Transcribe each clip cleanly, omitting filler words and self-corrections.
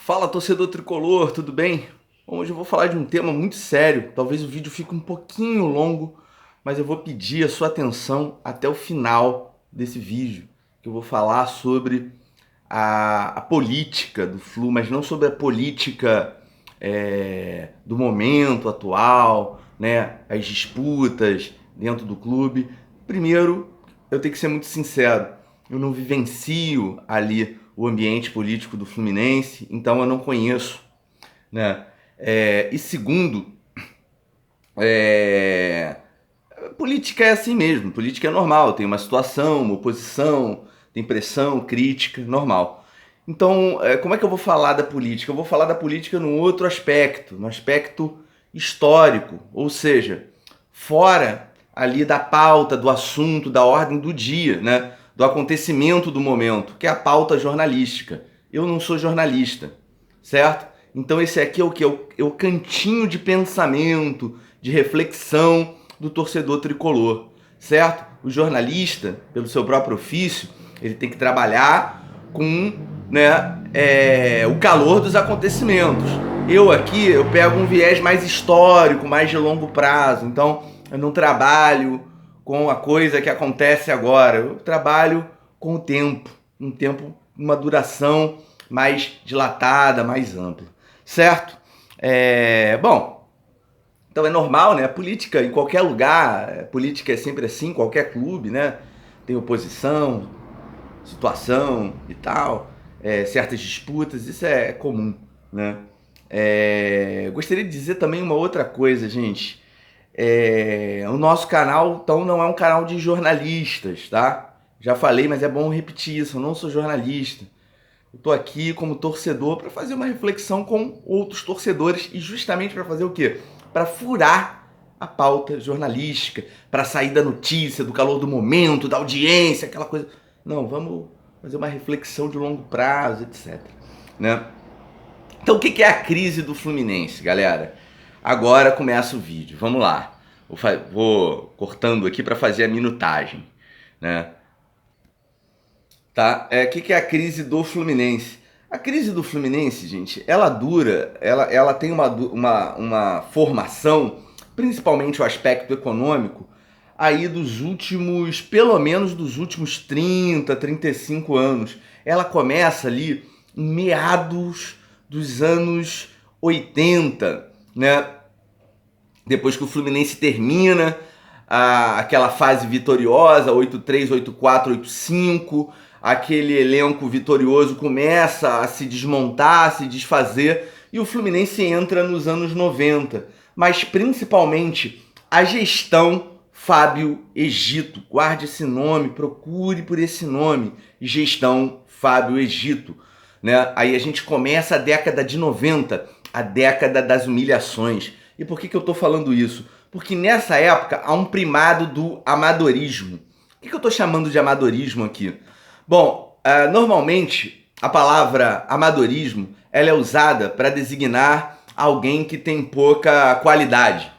Fala, torcedor tricolor, tudo bem? Bom, hoje eu vou falar de um tema muito sério. Talvez o vídeo fique um pouquinho longo, mas eu vou pedir a sua atenção até o final desse vídeo, que eu vou falar sobre a política do Flu, mas não sobre a política do momento atual, né? As disputas dentro do clube. Primeiro, eu tenho que ser muito sincero, eu não vivencio ali o ambiente político do Fluminense, então eu não conheço, né? E segundo, política é assim mesmo, política é normal, tem uma situação, uma oposição, tem pressão, crítica, normal. Então, como é que eu vou falar da política? Eu vou falar da política num outro aspecto, no aspecto histórico, ou seja, fora ali da pauta, do assunto, da ordem do dia, né? Do acontecimento do momento, que é a pauta jornalística. Eu não sou jornalista, certo? Então esse aqui é o que? É o cantinho de pensamento, de reflexão do torcedor tricolor, certo? O jornalista, pelo seu próprio ofício, ele tem que trabalhar com, né, o calor dos acontecimentos. Eu aqui, eu pego um viés mais histórico, mais de longo prazo, então eu não trabalho com a coisa que acontece agora, eu trabalho com o tempo, uma duração mais dilatada, mais ampla, certo? Bom, então é normal, né? A política em qualquer lugar, política é sempre assim, qualquer clube, né? Tem oposição, situação e tal, certas disputas, isso é comum, né? Gostaria de dizer também uma outra coisa, gente. O nosso canal, então, não é um canal de jornalistas, tá? Já falei, mas é bom repetir isso, eu não sou jornalista. Eu tô aqui como torcedor para fazer uma reflexão com outros torcedores e justamente para fazer o quê? Para furar a pauta jornalística, para sair da notícia, do calor do momento, da audiência, aquela coisa. Não, vamos fazer uma reflexão de longo prazo, etc. Né? Então, o que é a crise do Fluminense, galera? Agora começa o vídeo, vamos lá. Vou cortando aqui para fazer a minutagem, né? Tá? O que é a crise do Fluminense? A crise do Fluminense, gente, ela dura, ela tem uma formação, principalmente o aspecto econômico, aí dos últimos, pelo menos dos últimos 30, 35 anos. Ela começa ali em meados dos anos 80, né? Depois que o Fluminense termina aquela fase vitoriosa, 8-3, 8-4, 8-5, aquele elenco vitorioso começa a se desmontar, a se desfazer, e o Fluminense entra nos anos 90. Mas principalmente a gestão Fábio Egito. Guarde esse nome, procure por esse nome, gestão Fábio Egito. Né? Aí a gente começa a década de 90, a década das humilhações. E por que eu estou falando isso? Porque nessa época há um primado do amadorismo. O que eu estou chamando de amadorismo aqui? Bom, normalmente a palavra amadorismo ela é usada para designar alguém que tem pouca qualidade,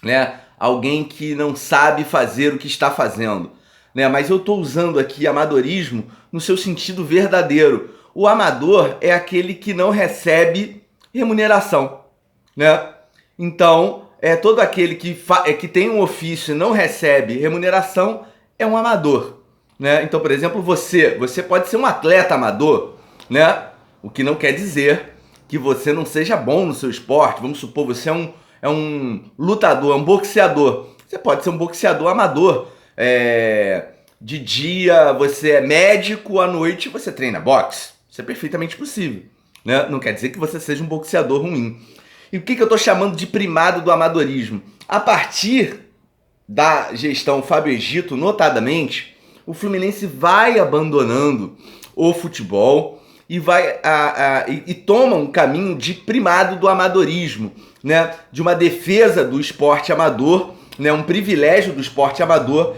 né? Alguém que não sabe fazer o que está fazendo, né? Mas eu estou usando aqui amadorismo no seu sentido verdadeiro. O amador é aquele que não recebe remuneração, né? Então, todo aquele que tem um ofício e não recebe remuneração é um amador, né? Então, por exemplo, você pode ser um atleta amador, né? O que não quer dizer que você não seja bom no seu esporte. Vamos supor, você é um lutador, um boxeador. Você pode ser um boxeador amador. De dia você é médico, à noite você treina boxe. Isso é perfeitamente possível, né? Não quer dizer que você seja um boxeador ruim. E o que eu estou chamando de primado do amadorismo? A partir da gestão Fábio Egito, notadamente, o Fluminense vai abandonando o futebol e e toma um caminho de primado do amadorismo, né? De uma defesa do esporte amador, né? Um privilégio do esporte amador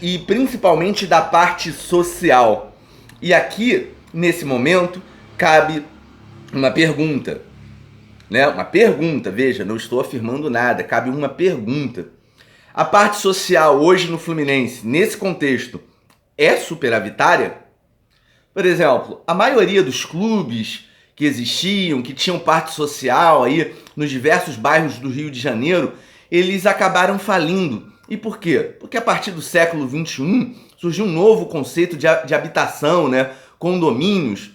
e principalmente da parte social. E aqui, nesse momento, cabe uma pergunta. Né? Uma pergunta, veja, não estou afirmando nada, cabe uma pergunta. A parte social hoje no Fluminense, nesse contexto, é superavitária? Por exemplo, a maioria dos clubes que existiam, que tinham parte social aí nos diversos bairros do Rio de Janeiro, eles acabaram falindo. E por quê? Porque a partir do século XXI surgiu um novo conceito de habitação, né? Condomínios,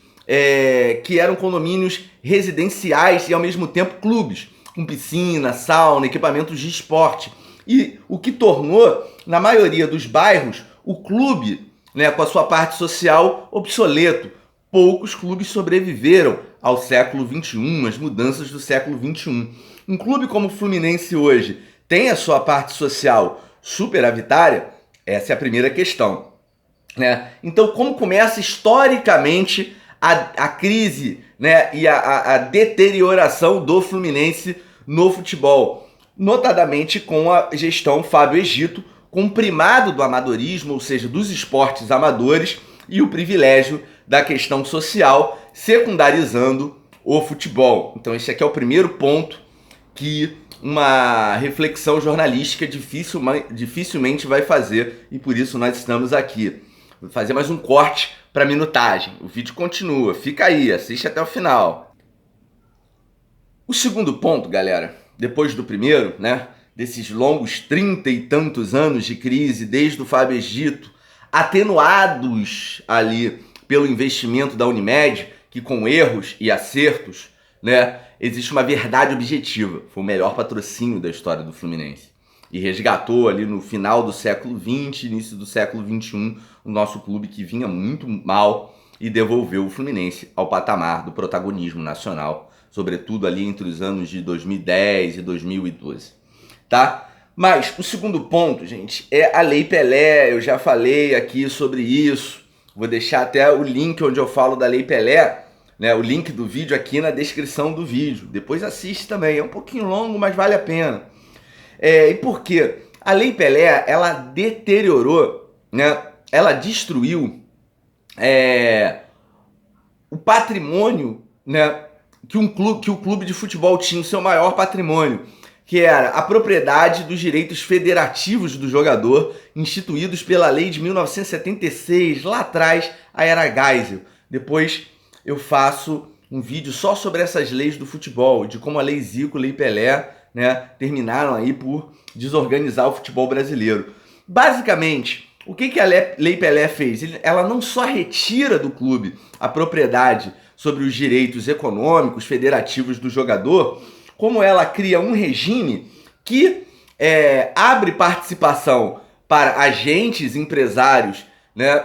que eram condomínios residenciais e ao mesmo tempo clubes, com piscina, sauna, equipamentos de esporte. E o que tornou, na maioria dos bairros, o clube, né, com a sua parte social, obsoleto. Poucos clubes sobreviveram ao século XXI, às mudanças do século XXI. Um clube como o Fluminense hoje tem a sua parte social superavitária? Essa é a primeira questão, né? Então, como começa historicamente a crise, né, e a deterioração do Fluminense no futebol? Notadamente com a gestão Fábio Egito, com o primado do amadorismo, ou seja, dos esportes amadores, e o privilégio da questão social, secundarizando o futebol. Então esse aqui é o primeiro ponto que uma reflexão jornalística dificilmente vai fazer, e por isso nós estamos aqui. Vou fazer mais um corte para minutagem. O vídeo continua, fica aí, assiste até o final. O segundo ponto, galera, depois do primeiro, né, desses longos 30 e tantos anos de crise, desde o Fábio Egito, atenuados ali pelo investimento da Unimed, que com erros e acertos, né, existe uma verdade objetiva. Foi o melhor patrocínio da história do Fluminense. E resgatou ali no final do século XX, início do século XXI, o nosso clube que vinha muito mal e devolveu o Fluminense ao patamar do protagonismo nacional, sobretudo ali entre os anos de 2010 e 2012. Tá? Mas o segundo ponto, gente, é a Lei Pelé. Eu já falei aqui sobre isso. Vou deixar até o link onde eu falo da Lei Pelé, né, o link do vídeo aqui na descrição do vídeo. Depois assiste também. É um pouquinho longo, mas vale a pena. E por quê? A Lei Pelé, ela deteriorou, né, ela destruiu o patrimônio, né, que o clube de futebol tinha, o seu maior patrimônio, que era a propriedade dos direitos federativos do jogador, instituídos pela lei de 1976, lá atrás, a Era Geisel. Depois eu faço um vídeo só sobre essas leis do futebol, de como a Lei Zico, a Lei Pelé, né, terminaram aí por desorganizar o futebol brasileiro. Basicamente, o que a Lei Pelé fez? Ela não só retira do clube a propriedade sobre os direitos econômicos, federativos do jogador, como ela cria um regime que abre participação para agentes, empresários, né,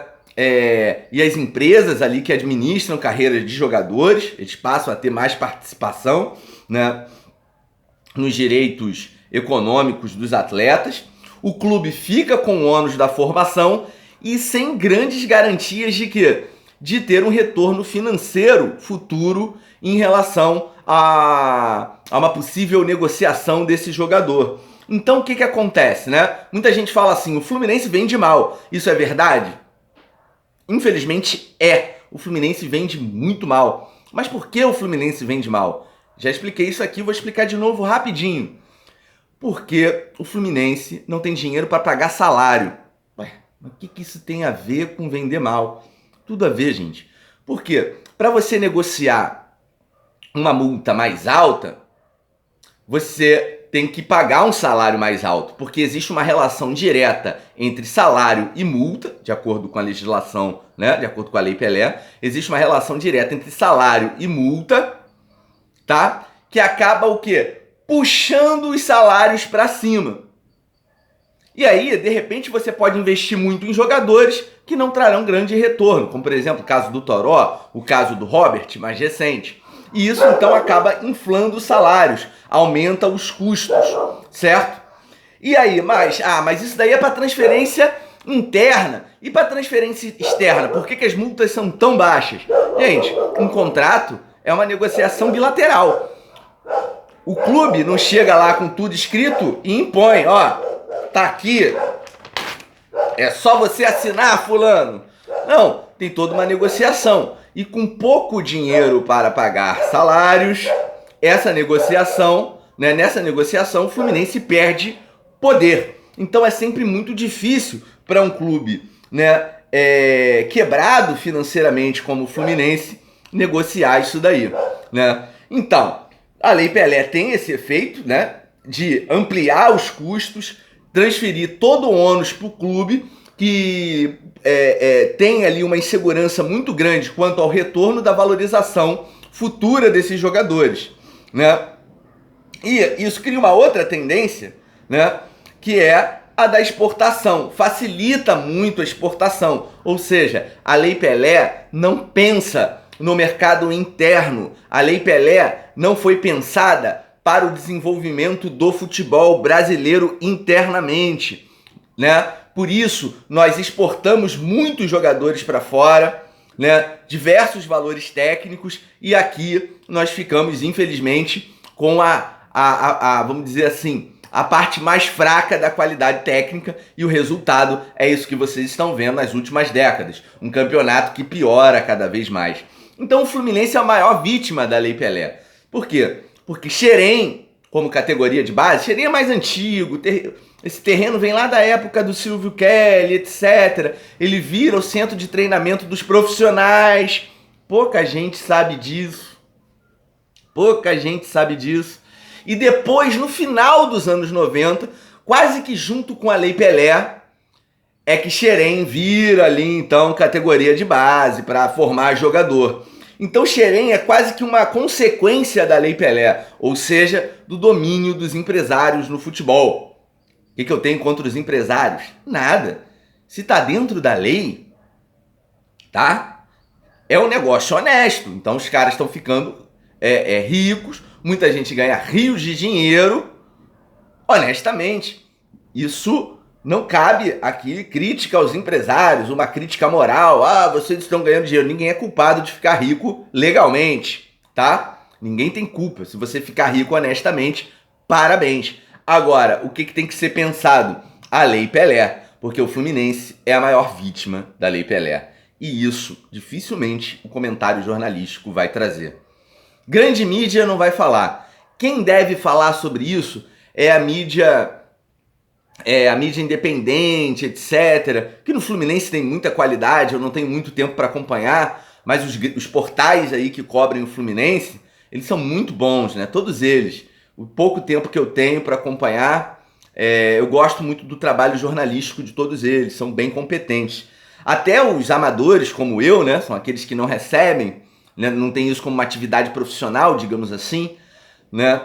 e as empresas ali que administram carreiras de jogadores, eles passam a ter mais participação, né, nos direitos econômicos dos atletas. O clube fica com o ônus da formação e sem grandes garantias de quê? De ter um retorno financeiro futuro em relação a uma possível negociação desse jogador. Então o que acontece, né? Muita gente fala assim, o Fluminense vende mal. Isso é verdade? Infelizmente o Fluminense vende muito mal. Mas por que o Fluminense vende mal? Já expliquei isso aqui, vou explicar de novo rapidinho. Porque o Fluminense não tem dinheiro para pagar salário. Ué, mas o que isso tem a ver com vender mal? Tudo a ver, gente. Por quê? Para você negociar uma multa mais alta, você tem que pagar um salário mais alto, porque existe uma relação direta entre salário e multa, de acordo com a legislação, né, de acordo com a Lei Pelé, existe uma relação direta entre salário e multa, tá? Que acaba o quê? Puxando os salários para cima. E aí, de repente, você pode investir muito em jogadores que não trarão grande retorno, como por exemplo o caso do Toró, o caso do Robert, mais recente. E isso então acaba inflando os salários, aumenta os custos, certo? E aí, mas isso daí é para transferência interna e para transferência externa. Por que as multas são tão baixas? Gente, um contrato é uma negociação bilateral. O clube não chega lá com tudo escrito e impõe, ó, tá aqui, é só você assinar, fulano. Não, tem toda uma negociação. E com pouco dinheiro para pagar salários, nessa negociação, o Fluminense perde poder. Então é sempre muito difícil para um clube, né, quebrado financeiramente como o Fluminense, negociar isso daí, né? Então, a Lei Pelé tem esse efeito, né, de ampliar os custos, transferir todo o ônus para o clube, que tem ali uma insegurança muito grande quanto ao retorno da valorização futura desses jogadores, né? E isso cria uma outra tendência, né, que é a da exportação. Facilita muito a exportação, ou seja, a Lei Pelé não pensa no mercado interno. A Lei Pelé não foi pensada para o desenvolvimento do futebol brasileiro internamente, né? Por isso, nós exportamos muitos jogadores para fora, né? Diversos valores técnicos, e aqui nós ficamos, infelizmente, com vamos dizer assim, a parte mais fraca da qualidade técnica, e o resultado é isso que vocês estão vendo nas últimas décadas. Um campeonato que piora cada vez mais. Então o Fluminense é a maior vítima da Lei Pelé. Por quê? Porque Xerém, como categoria de base, Xerém é mais antigo, esse terreno vem lá da época do Silvio Kelly, etc. Ele vira o centro de treinamento dos profissionais. Pouca gente sabe disso. Pouca gente sabe disso. E depois, no final dos anos 90, quase que junto com a Lei Pelé, é que Xerém vira ali, então, categoria de base para formar jogador. Então Xerém é quase que uma consequência da Lei Pelé, ou seja, do domínio dos empresários no futebol. O que eu tenho contra os empresários? Nada. Se tá dentro da lei, tá? É um negócio honesto. Então os caras estão ficando ricos, muita gente ganha rios de dinheiro, honestamente. Isso não cabe aqui crítica aos empresários, uma crítica moral. Ah, vocês estão ganhando dinheiro. Ninguém é culpado de ficar rico legalmente, tá? Ninguém tem culpa. Se você ficar rico honestamente, parabéns. Agora, o que tem que ser pensado? A Lei Pelé, porque o Fluminense é a maior vítima da Lei Pelé. E isso, dificilmente, o comentário jornalístico vai trazer. Grande mídia não vai falar. Quem deve falar sobre isso é a mídia independente, etc. Que no Fluminense tem muita qualidade, eu não tenho muito tempo para acompanhar, mas os portais aí que cobrem o Fluminense, eles são muito bons, né? Todos eles. O pouco tempo que eu tenho para acompanhar, eu gosto muito do trabalho jornalístico de todos eles, são bem competentes. Até os amadores, como eu, né? São aqueles que não recebem, né? Não tem isso como uma atividade profissional, digamos assim, né?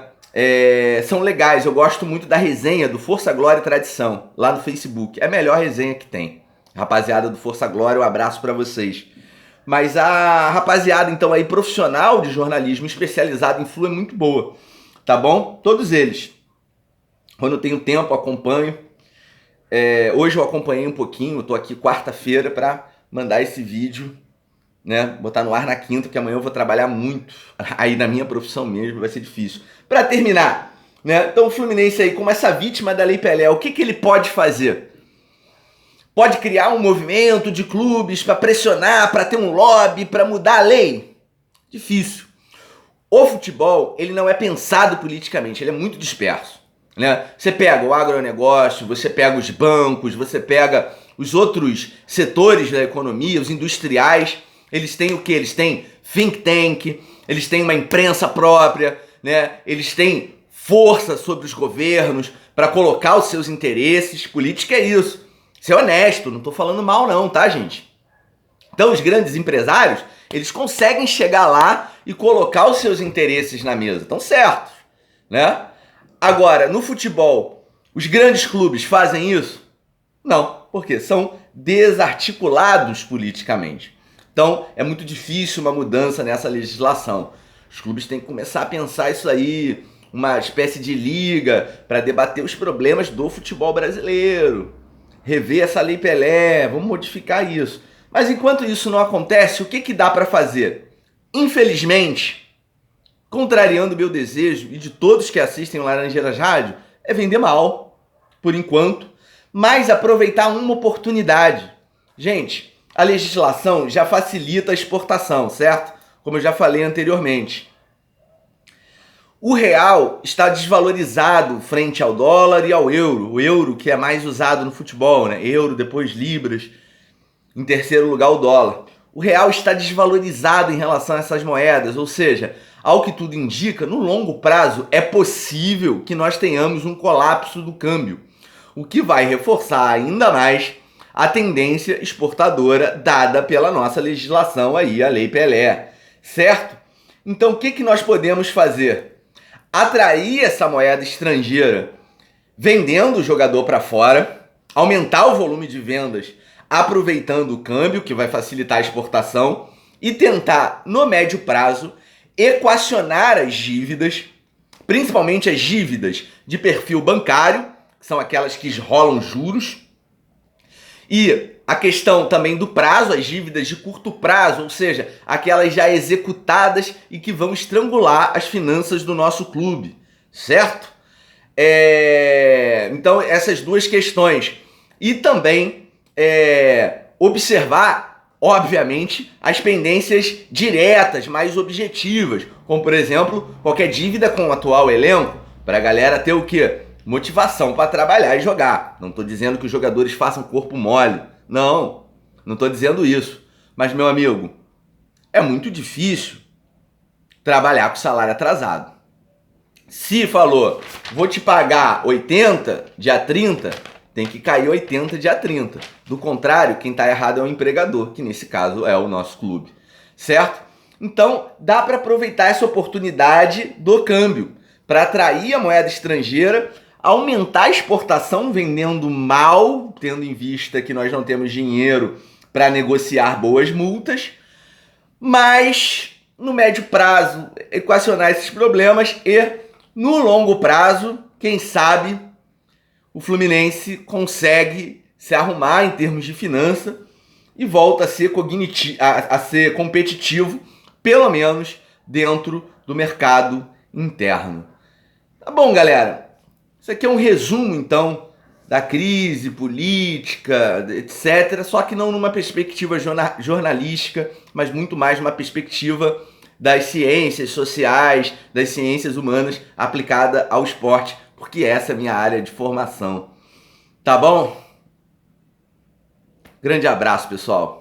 São legais. Eu gosto muito da resenha do Força, Glória e Tradição, lá no Facebook. É a melhor resenha que tem. Rapaziada do Força Glória, um abraço para vocês. Mas a rapaziada, então, aí profissional de jornalismo especializado em Flu é muito boa, tá bom? Todos eles. Quando eu tenho tempo, acompanho. Hoje eu acompanhei um pouquinho, tô aqui quarta-feira para mandar esse vídeo, né? Botar no ar na quinta, porque amanhã eu vou trabalhar muito. Aí na minha profissão mesmo vai ser difícil. Para terminar, né? Então o Fluminense aí, como essa vítima da Lei Pelé, o que ele pode fazer? Pode criar um movimento de clubes para pressionar, para ter um lobby, para mudar a lei? Difícil. O futebol, ele não é pensado politicamente, ele é muito disperso, né? Você pega o agronegócio, você pega os bancos, você pega os outros setores da economia, os industriais, eles têm o quê? Eles têm think tank, eles têm uma imprensa própria, né? Eles têm força sobre os governos para colocar os seus interesses. Política é isso. Ser honesto, não estou falando mal não, tá, gente? Então os grandes empresários, eles conseguem chegar lá e colocar os seus interesses na mesa, estão certos, né? Agora, no futebol, os grandes clubes fazem isso? Não, porque são desarticulados politicamente. Então, é muito difícil uma mudança nessa legislação. Os clubes têm que começar a pensar isso aí, uma espécie de liga para debater os problemas do futebol brasileiro, rever essa Lei Pelé, vamos modificar isso. Mas enquanto isso não acontece, o que dá para fazer? Infelizmente, contrariando o meu desejo e de todos que assistem o Laranjeiras Rádio, é vender mal, por enquanto, mas aproveitar uma oportunidade. Gente, a legislação já facilita a exportação, certo? Como eu já falei anteriormente. O real está desvalorizado frente ao dólar e ao euro. O euro que é mais usado no futebol, né? Euro, depois libras. Em terceiro lugar, o dólar. o real está desvalorizado em relação a essas moedas, ou seja, ao que tudo indica, no longo prazo é possível que nós tenhamos um colapso do câmbio, o que vai reforçar ainda mais a tendência exportadora dada pela nossa legislação aí, a Lei Pelé, certo? Então o que nós podemos fazer? Atrair essa moeda estrangeira vendendo o jogador para fora, aumentar o volume de vendas aproveitando o câmbio, que vai facilitar a exportação, e tentar, no médio prazo, equacionar as dívidas, principalmente as dívidas de perfil bancário, que são aquelas que rolam juros, e a questão também do prazo, as dívidas de curto prazo, ou seja, aquelas já executadas e que vão estrangular as finanças do nosso clube, certo? Então, essas duas questões. E também observar, obviamente, as pendências diretas, mais objetivas, como, por exemplo, qualquer dívida com o atual elenco, para a galera ter o quê? Motivação para trabalhar e jogar. Não estou dizendo que os jogadores façam corpo mole. Não estou dizendo isso. Mas, meu amigo, é muito difícil trabalhar com salário atrasado. Se falou, vou te pagar 80 dia 30, tem que cair 80 dia 30. Do contrário, quem está errado é o empregador, que nesse caso é o nosso clube. Certo? Então, dá para aproveitar essa oportunidade do câmbio para atrair a moeda estrangeira, aumentar a exportação vendendo mal, tendo em vista que nós não temos dinheiro para negociar boas multas, mas no médio prazo equacionar esses problemas e no longo prazo, quem sabe o Fluminense consegue se arrumar em termos de finança e volta a ser ser competitivo, pelo menos dentro do mercado interno. Tá bom, galera? Isso aqui é um resumo, então, da crise política, etc. Só que não numa perspectiva jornalística, mas muito mais numa perspectiva das ciências sociais, das ciências humanas aplicada ao esporte, porque essa é a minha área de formação. Tá bom? Grande abraço, pessoal.